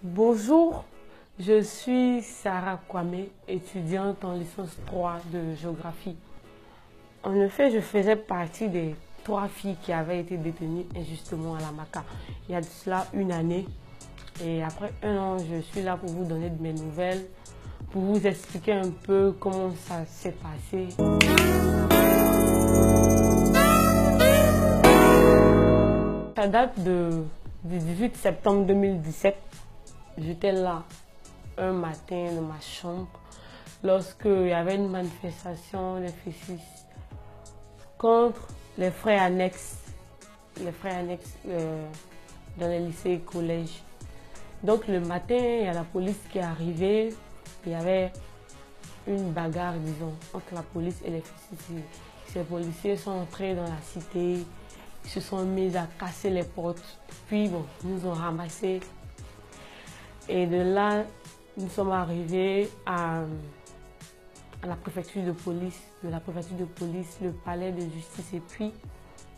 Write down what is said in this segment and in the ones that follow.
Bonjour, je suis Sarah Kwame, étudiante en licence 3 de géographie. En effet, je faisais partie des 3 filles qui avaient été détenues injustement à la Maka. Il y a de cela une année. Et après 1 an, je suis là pour vous donner de mes nouvelles, pour vous expliquer un peu comment ça s'est passé. Ça date du 18 septembre 2017. J'étais là un matin dans ma chambre lorsqu'il y avait une manifestation des fétiches contre les frais annexes dans les lycées et collèges. Donc le matin, il y a la police qui est arrivée, il y avait une bagarre, disons, entre la police et les fétiches. Ces policiers sont entrés dans la cité, ils se sont mis à casser les portes, puis bon, ils nous ont ramassés. Et de là, nous sommes arrivés à la préfecture de police, de la préfecture de police, le palais de justice et puis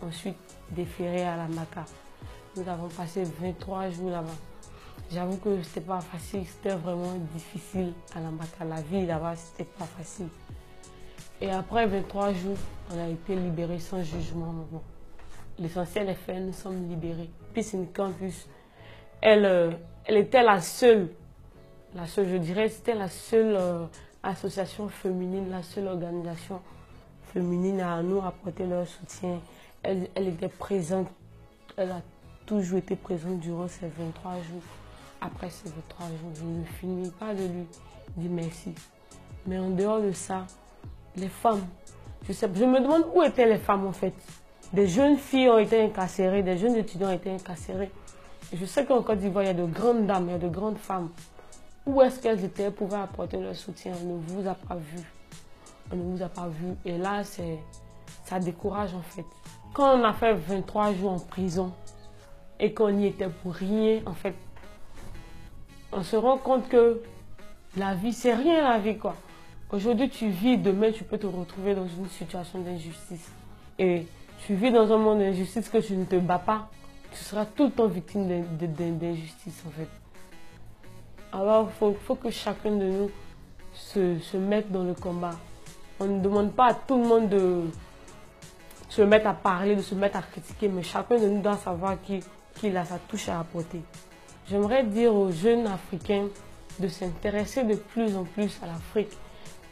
ensuite déféré à la Maka. Nous avons passé 23 jours là-bas. J'avoue que c'était pas facile, c'était vraiment difficile à la Maka. La vie là-bas, c'était pas facile. Et après 23 jours, on a été libérés sans jugement. Bon, l'essentiel est fait, nous sommes libérés. Peace in Campus, elle était la seule, je dirais, c'était la seule association féminine, la seule organisation féminine à nous apporter leur soutien. Elle était présente, elle a toujours été présente durant ces 23 jours. Après ces 23 jours, je ne finis pas de lui dire merci. Mais en dehors de ça, les femmes, je me demande où étaient les femmes en fait. Des jeunes filles ont été incarcérées, des jeunes étudiants ont été incarcérés. Je sais qu'en Côte d'Ivoire, il y a de grandes dames, il y a de grandes femmes. Où est-ce qu'elles étaient pour pouvoir apporter leur soutien? On ne vous a pas vu. On ne vous a pas vu. Et là, ça décourage en fait. Quand on a fait 23 jours en prison et qu'on y était pour rien, en fait, on se rend compte que la vie, c'est rien la vie quoi. Aujourd'hui, tu vis, demain, tu peux te retrouver dans une situation d'injustice. Et tu vis dans un monde d'injustice que tu ne te bats pas. Tu seras tout le temps victime d'injustice en fait. Alors il faut que chacun de nous se mette dans le combat. On ne demande pas à tout le monde de se mettre à parler, de se mettre à critiquer, mais chacun de nous doit savoir qu'il a sa touche à apporter. J'aimerais dire aux jeunes Africains de s'intéresser de plus en plus à l'Afrique,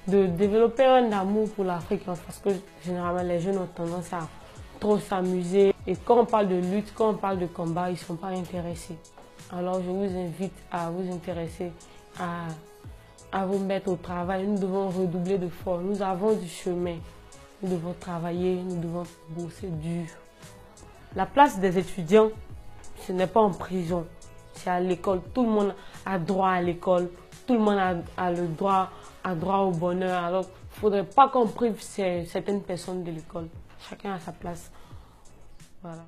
de développer un amour pour l'Afrique, parce que généralement les jeunes ont tendance à trop s'amuser. Et quand on parle de lutte, quand on parle de combat, ils ne sont pas intéressés. Alors je vous invite à vous intéresser, à vous mettre au travail. Nous devons redoubler d'efforts. Nous avons du chemin. Nous devons travailler, nous devons bosser dur. La place des étudiants, ce n'est pas en prison, c'est à l'école. Tout le monde a droit à l'école. Tout le monde a le droit au bonheur. Alors il ne faudrait pas qu'on prive certaines personnes de l'école. Chacun a sa place. Voilà.